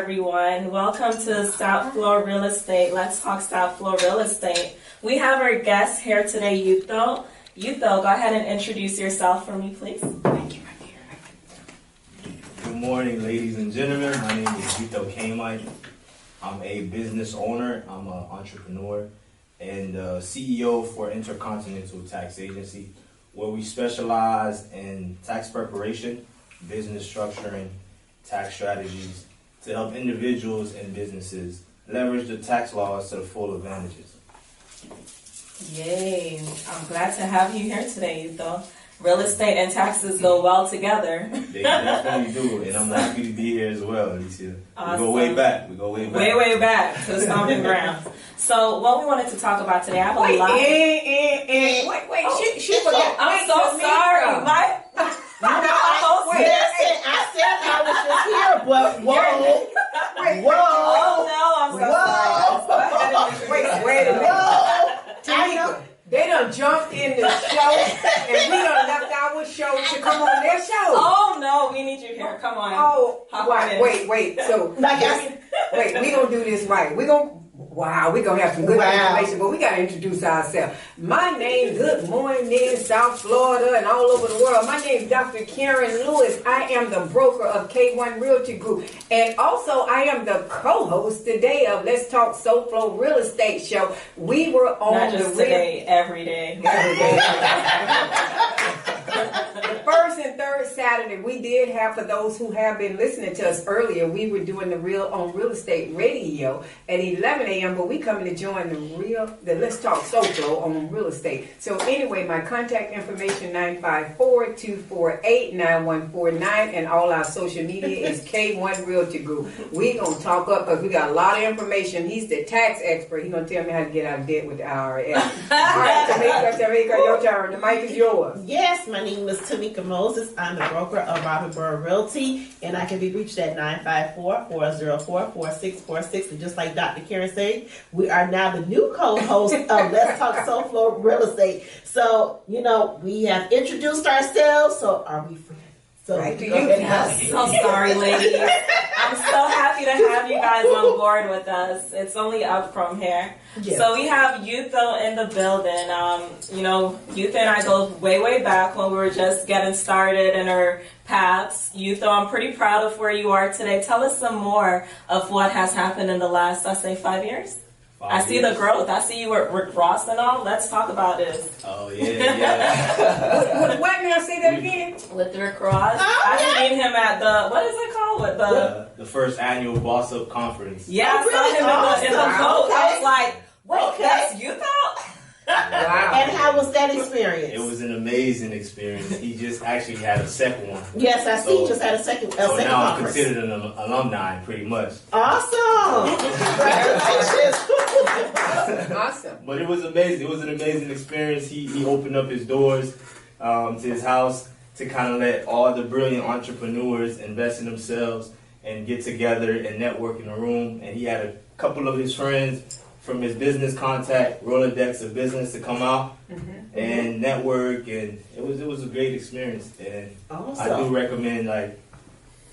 everyone. Welcome to South Florida Real Estate. Let's talk South Florida Real Estate. We have our guest here today, Yutho. Yutho, go ahead and introduce yourself for me, please. Thank you. Good morning, ladies and gentlemen. My name is Yutho Kamite. I'm a business owner. I'm an entrepreneur and CEO for Intercontinental Tax Agency, where we specialize in tax preparation, business structuring, tax strategies to help individuals and businesses leverage the tax laws to the full advantages. Yay. I'm glad to have you here today, Yutho. Real estate and taxes go well together. They definitely do, and I'm happy to be here as well, Alicia. Awesome. We go way back. Way back to the stomping grounds. So what we wanted to talk about today, I have a lot. She forgot. I'm so sorry. My I said I was just here, but whoa. Oh no, I'm so sorry. Wait a minute. Tamika, they done jumped in the show, and we done left our show to come on their show. Oh no, we need you here. Come on. Hop on in. Wait. So, we gonna do this right. We gonna have some good information, but we gotta introduce ourselves. My name, good morning, South Florida and all over the world. My name is Dr. Karen Lewis. I am the broker of K1 Realty Group, and also I am the co-host today of Let's Talk SoFlo Real Estate Show. We were on Not just today, every day. The first and third Saturday, we did have, for those who have been listening to us earlier, we were doing the Real Estate Radio at 11 a.m., but we coming to join the Let's Talk SoFlo on real estate. So anyway, my contact information, 954-248-9149, and all our social media is K1 Realty Group. We gonna talk up because we got a lot of information. He's the tax expert. He's gonna tell me how to get out of debt with the IRS. All right, Tamika, your turn. The mic is yours. Yes, my name is Tamika Moses. I'm the broker of Robert Burr Realty, and I can be reached at 954-404-4646. And just like Dr. Karen said, we are now the new co-host of Let's Talk SoFlo Real Estate. So, we have introduced ourselves, so are we free? So Right to you. I'm so sorry, ladies. I'm so happy to have you guys on board with us. It's only up from here. Yes. So we have Yutho in the building. Yutho and I go way back when we were just getting started in our paths. Yutho, I'm pretty proud of where you are today. Tell us some more of what has happened in the last, 5 years. I see the growth. I see you with Rick Ross and all. Let's talk about this. Oh, yeah. What now? Say that again. With Rick Ross. I seen him at what is it called? With The first annual Boss Up Conference. Yeah, I saw him in the boat. I was like, wait, that's Yutho? Wow. And how was that experience? It was an amazing experience. He just actually had a second one. Yes, I see. You just had a second So now I'm conference. considered an alumni, pretty much. Awesome! Congratulations! Awesome. But it was amazing. It was an amazing experience. He opened up his doors to his house to kind of let all the brilliant entrepreneurs invest in themselves and get together and network in a room. And he had a couple of his friends from his business contact, Rolodex of business, to come out and network, and it was a great experience. And Awesome. I do recommend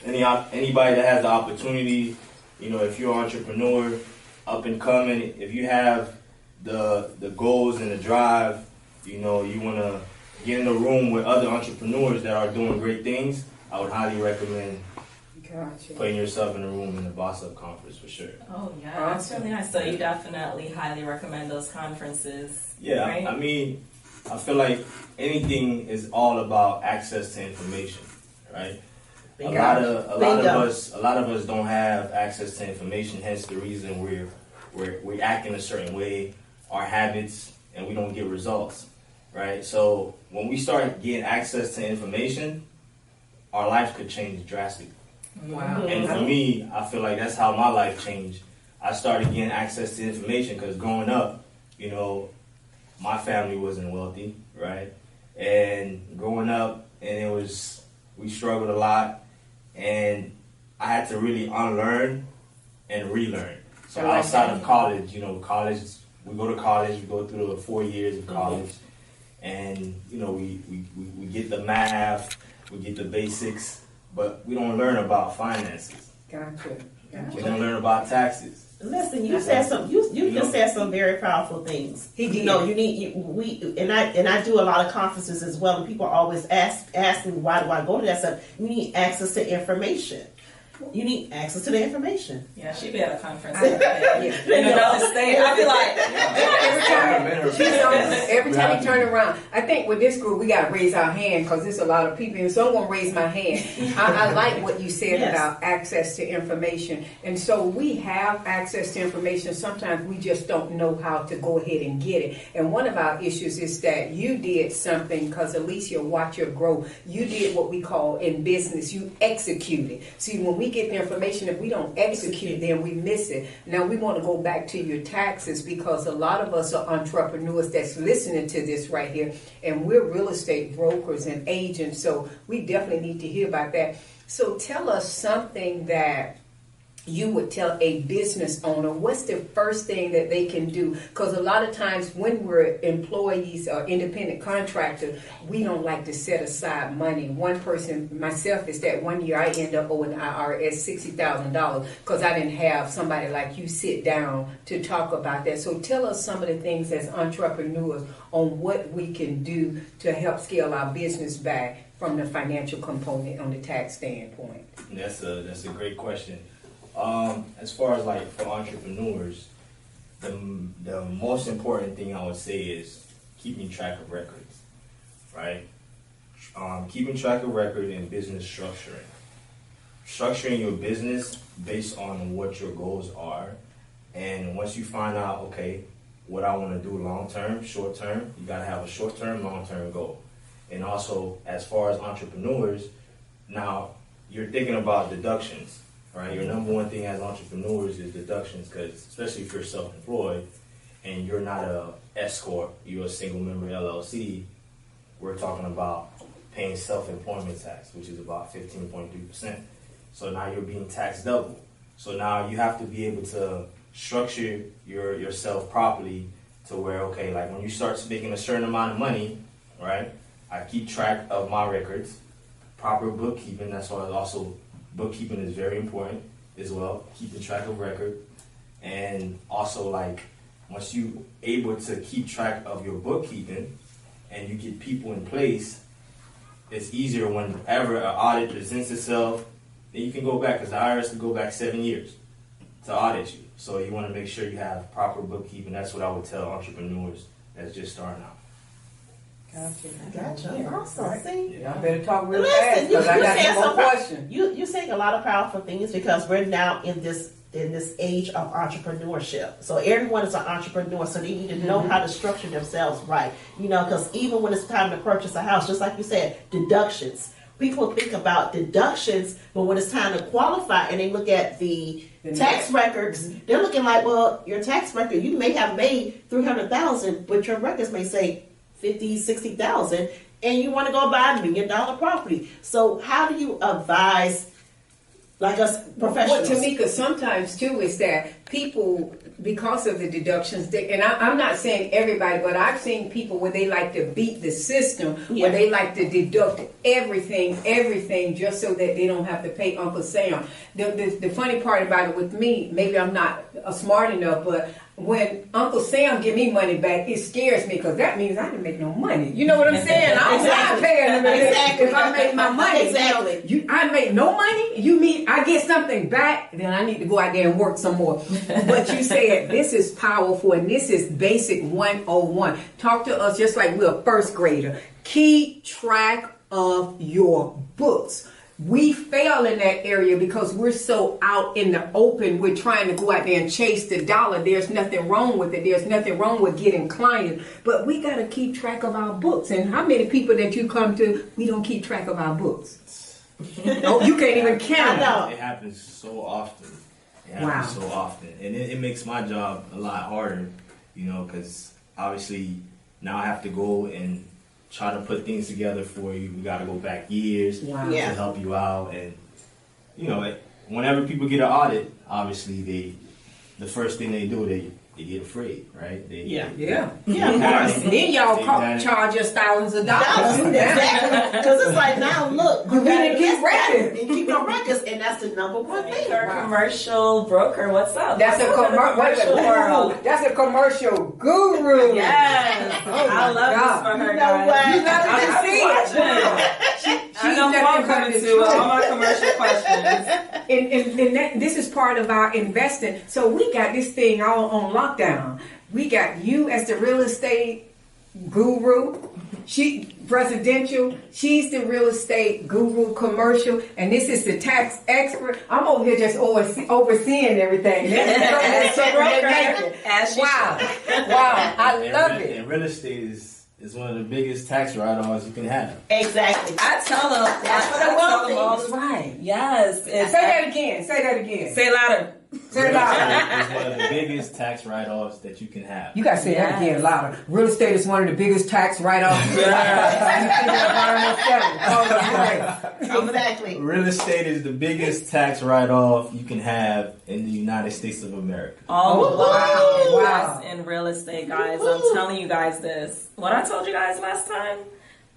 anybody that has the opportunity, if you're an entrepreneur, up and coming, if you have the goals and the drive, you want to get in a room with other entrepreneurs that are doing great things, I would highly recommend Gotcha. putting yourself in a room in the Boss Up Conference for sure. Oh, yeah. That's really nice. So you definitely highly recommend those conferences. Yeah, right? I mean, I feel like anything is all about access to information, right? A lot of us don't have access to information. Hence the reason we act in a certain way, our habits, and we don't get results, right? So when we start getting access to information, our life could change drastically. Wow. And for me, I feel like that's how my life changed. I started getting access to information because growing up, my family wasn't wealthy, right? And growing up, and we struggled a lot, and I had to really unlearn and relearn. So outside of college, we go to college, we go through the 4 years of college, and we get the math, we get the basics, but we don't learn about finances. Gotcha. We don't learn about taxes. Listen, you said some. You just said some very powerful things. He did. You know, I do a lot of conferences as well, and people always ask me why do I go to that stuff. You need access to information. You need access to the information. Yeah, she be at a conference. Yeah. In another state. I'd be like, Every time you turn around, I think with this group we got to raise our hand because there's a lot of people, and so I'm going to raise my hand. I like what you said about access to information, and so we have access to information. Sometimes we just don't know how to go ahead and get it. And one of our issues is that you did something because Alicia watch your growth. You did what we call in business. You executed. See, when we get the information, if we don't execute, then we miss it. Now we want to go back to your taxes because a lot of us are entrepreneurs that's listening to this right here, and we're real estate brokers and agents, so we definitely need to hear about that. So tell us something that you would tell a business owner. What's the first thing that they can do? Because a lot of times when we're employees or independent contractors, we don't like to set aside money. One person, myself, is that one year I end up owing the IRS $60,000 because I didn't have somebody like you sit down to talk about that. So tell us some of the things as entrepreneurs on what we can do to help scale our business back from the financial component on the tax standpoint. That's a great question. As far as like for entrepreneurs, the most important thing I would say is keeping track of records, right? Keeping track of record and business structuring. Structuring your business based on what your goals are. And once you find out, okay, what I want to do long term, short term, you got to have a short term, long term goal. And also, as far as entrepreneurs, now you're thinking about deductions. Right, your number one thing as entrepreneurs is deductions, because especially if you're self-employed and you're not a S corp, you're a single member LLC. We're talking about paying self-employment tax, which is about 15.3%. So now you're being taxed double. So now you have to be able to structure yourself properly to where, okay, like when you start making a certain amount of money, right? I keep track of my records, proper bookkeeping. That's why also bookkeeping is very important as well, keeping track of record. And also, like, once you able to keep track of your bookkeeping and you get people in place, it's easier whenever an audit presents itself, then you can go back, because the IRS can go back 7 years to audit you. So you want to make sure you have proper bookkeeping. That's what I would tell entrepreneurs that's just starting out. Gotcha. Awesome. See? Yeah, I better talk real fast because I got some more questions. You're saying a lot of powerful things because we're now in this age of entrepreneurship. So everyone is an entrepreneur, so they need to know how to structure themselves right. You know, because even when it's time to purchase a house, just like you said, deductions. People think about deductions, but when it's time to qualify and they look at the tax records, they're looking like, well, your tax record, you may have made $300,000, but your records may say 50, 60,000, and you want to go buy $1 million property. So how do you advise, like us professionals? Well, Tamika, sometimes too is that people, because of the deductions, and I'm not saying everybody, but I've seen people where they like to beat the system, where they like to deduct everything just so that they don't have to pay Uncle Sam. The funny part about it with me, maybe I'm not smart enough, but when Uncle Sam give me money back, it scares me because that means I didn't make no money. You know what I'm saying? I don't mind paying them if I make my money. Exactly. You know, I made no money. You mean I get something back? Then I need to go out there and work some more. But you said this is powerful and this is basic 101. Talk to us just like we're a first grader. Keep track of your books. We fail in that area because we're so out in the open. We're trying to go out there and chase the dollar. There's nothing wrong with it. There's nothing wrong with getting clients. But we got to keep track of our books. And how many people that you come to, we don't keep track of our books? No, you can't even count. It happens so often. So often. And it makes my job a lot harder, you know, because obviously now I have to go and try to put things together for you. We got to go back years to help you out. And, you know, whenever people get an audit, obviously the first thing they do, they get afraid, right? Yeah. Yeah, of course. And then y'all charge us thousands of dollars. Exactly. Because it's like, now look, We didn't keep records. and keep your records, and that's the number one thing. Your commercial broker, what's up? That's a commercial world. That's a commercial guru. Yes, I love this for her, You know guys. what? You never I can see it. I know who I'm coming to with all my commercial questions. And this is part of our investing. So we got this thing all on lockdown. We got you as the real estate guru. She presidential. She's the real estate guru commercial, and this is the tax expert. I'm over here just overseeing everything. As she Wow, wow! I love it. And real estate is one of the biggest tax write-offs you can have. Exactly. I tell them. That's for the I tell them wealthy. all That's the- right. Yes. Say that again. Say that again. Say louder. Say it Real louder. estate is one of the biggest tax write-offs that you can have. You gotta say that again louder. Real estate is one of the biggest tax write-offs. Exactly. Real estate is the biggest tax write-off you can have in the United States of America. Oh, wow. wow. Invest in real estate, guys. I'm telling you guys this. What I told you guys last time,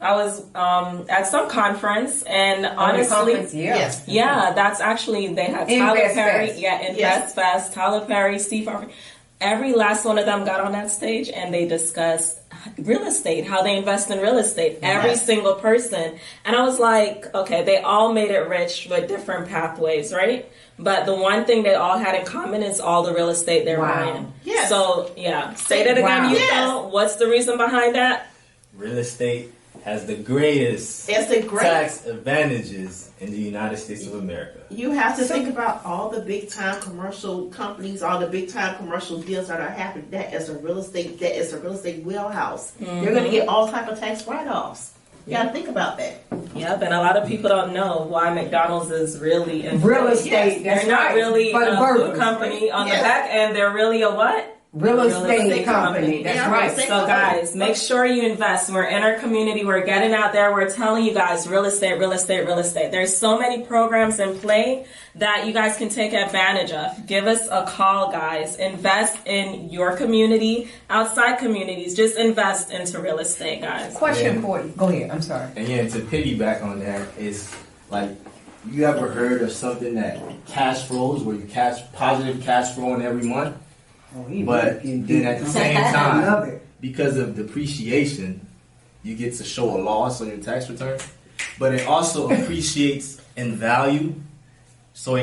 I was at some conference, and honestly, Yes. yeah, that's actually, they had Tyler Invest Perry, Fest. Invest Fest, Tyler Perry, Steve Harvey. Every last one of them got on that stage and they discussed real estate, how they invest in real estate. Every single person. And I was like, okay, they all made it rich with different pathways, right? But the one thing they all had in common is all the real estate they're buying. Yes. So, yeah. Say that again, Wow. you Yes. know. What's the reason behind that? Real estate has the greatest It's the great. tax advantages in the United States of America. You have to think about all the big time commercial companies, all the big time commercial deals that are happening. That is a real estate wheelhouse. You're going to get all type of tax write-offs. You got to think about that. Yep, and a lot of people don't know why McDonald's is really in Real estate. They're That's not right. really For the a burgers. food company on Yes. the back end. They're really a what? Real estate estate company. company. That's Yeah, right. real estate So guys, make sure you invest. We're in our community. We're getting out there. We're telling you guys real estate, real estate, real estate. There's so many programs in play that you guys can take advantage of. Give us a call, guys. Invest in your community, outside communities. Just invest into real estate, guys. Question Yeah. for you. Go ahead. I'm sorry. And yeah, to piggyback on that is like, you ever heard of something that cash flows, where you positive cash flowing every month? But then at the same I love time, it. because of depreciation, you get to show a loss on your tax return. But it also appreciates in value. So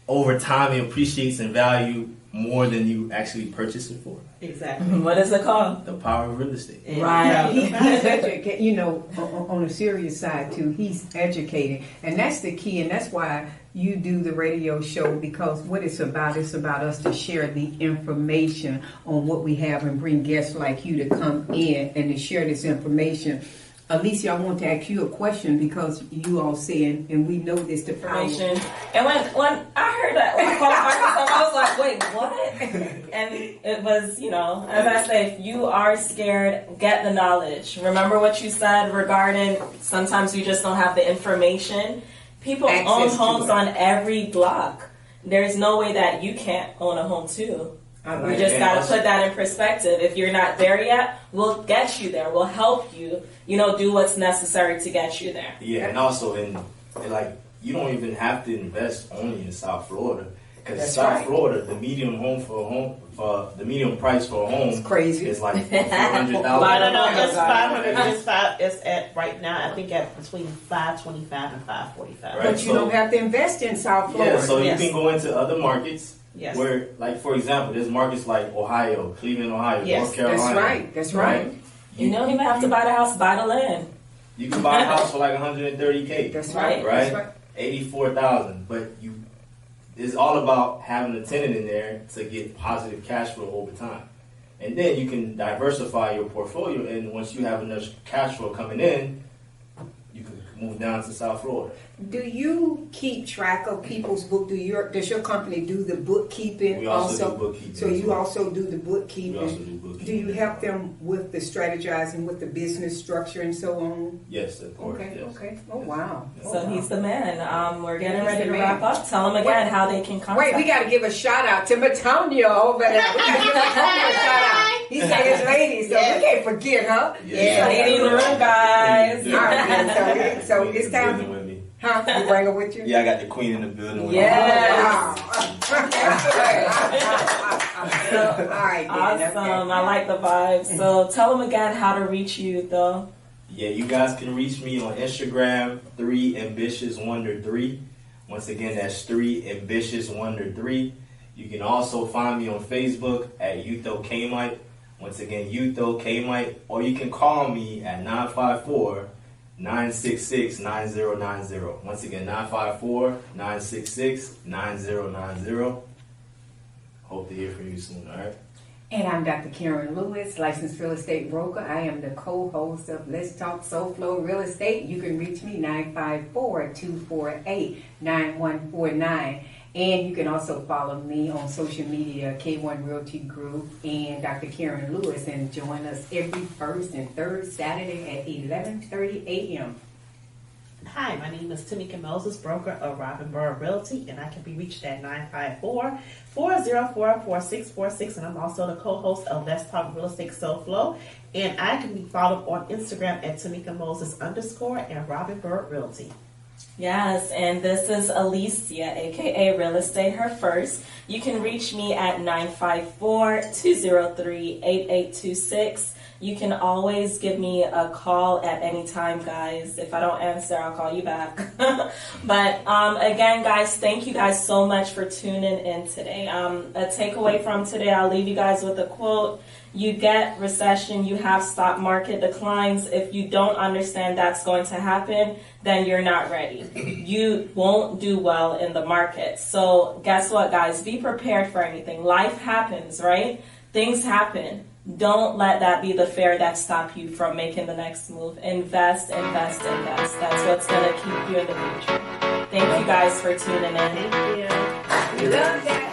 over time, it appreciates in value more than you actually purchased it for. Exactly. What is it called? The power of real estate. Right. He's educated, you know, on a serious side too. He's educated, and that's the key, and that's why you do the radio show, because what it's about us to share the information on what we have and bring guests like you to come in and to share this information. Alicia, I want to ask you a question, because you all saying, and we know this, the power. Information. And when I heard that, when I called myself, I was like, wait, what? And it was, you know, as I say, if you are scared, get the knowledge. Remember what you said regarding sometimes you just don't have the information. People Access own to homes it. on every block. There's no way that you can't own a home too. I We like just it. got to Also- put that in perspective. If you're not there yet, we'll get you there. We'll help you, you know, do what's necessary to get you there. Yeah, and also in like, you don't even have to invest only in South Florida, because That's South right. Florida, the median the median price for a home It's crazy. is like I $400,000. No, it's Right. 500. It's at right now. I think at between 525 and 545. Right. But you So- don't have to invest in South Florida. Yeah, so Yes. you can go into other markets Yes. where, like, for example, there's markets like Ohio, Cleveland, Ohio, Yes, North Carolina. that's right. That's right. You don't even have to buy the house, buy the land. You can buy a house for like $130K. That's right. Right? That's right. 84,000, but it's all about having a tenant in there to get positive cash flow over time. And then you can diversify your portfolio, and once you have enough cash flow coming in, you can moved down to South Florida. Do you keep track of people's book? Does your company do the bookkeeping? We also do bookkeeping So as you well. also do the We bookkeeping. also do bookkeeping. Do you help them with the strategizing, with the business structure, and so on? Yes, of course. Okay. Yes. Okay. Oh wow. Yes. So he's the man. We're getting He's ready the to man. wrap up. Tell them again how they can contact. Wait, we got to give a shout out to Matonia over there. We got to give Matonia a shout out. He said his lady, so we can't forget her. Yeah. Lady in the room, guys. Yeah. All right, so Queen it's in the time. building with me. Huh? You bring her with you? Yeah, I got the queen in the building with Yes. Wow. All right. then, Awesome. okay. I like the vibe. So tell them again how to reach you, though. me. Yeah, you guys can reach me on Instagram, 3ambitiouswonder3. Once again, that's 3ambitiouswonder3. You can also find me on Facebook at Youtho Kamite. Once again, Youtho Kamite. Or you can call me at 954-966-9090. Once again, 954-966-9090. Hope to hear from you soon, all right? And I'm Dr. Karen Lewis, licensed real estate broker. I am the co-host of Let's Talk SoFlo Real Estate. You can reach me 954-248-9149. And you can also follow me on social media, K1 Realty Group and Dr. Karen Lewis, and join us every first and third Saturday at 11:30 a.m. Hi, my name is Tamika Moses, broker of Robinboro Realty, and I can be reached at 954-404-4646, and I'm also the co-host of Let's Talk Real Estate SoFlo, and I can be followed on Instagram at Tamika Moses _ and Robinboro Realty. Yes, and this is Alicia, aka Real Estate Her First. You can reach me at 954-203-8826. You can always give me a call at any time, guys. If I don't answer, I'll call you back. But again, guys, thank you guys so much for tuning in today. A takeaway from today, I'll leave you guys with a quote. You get recession, you have stock market declines. If you don't understand that's going to happen, then you're not ready. You won't do well in the market. So guess what, guys? Be prepared for anything. Life happens, right? Things happen. Don't let that be the fear that stop you from making the next move. Invest, invest, invest. That's what's going to keep you in the future. Thank you guys for tuning in. Thank you. We love that.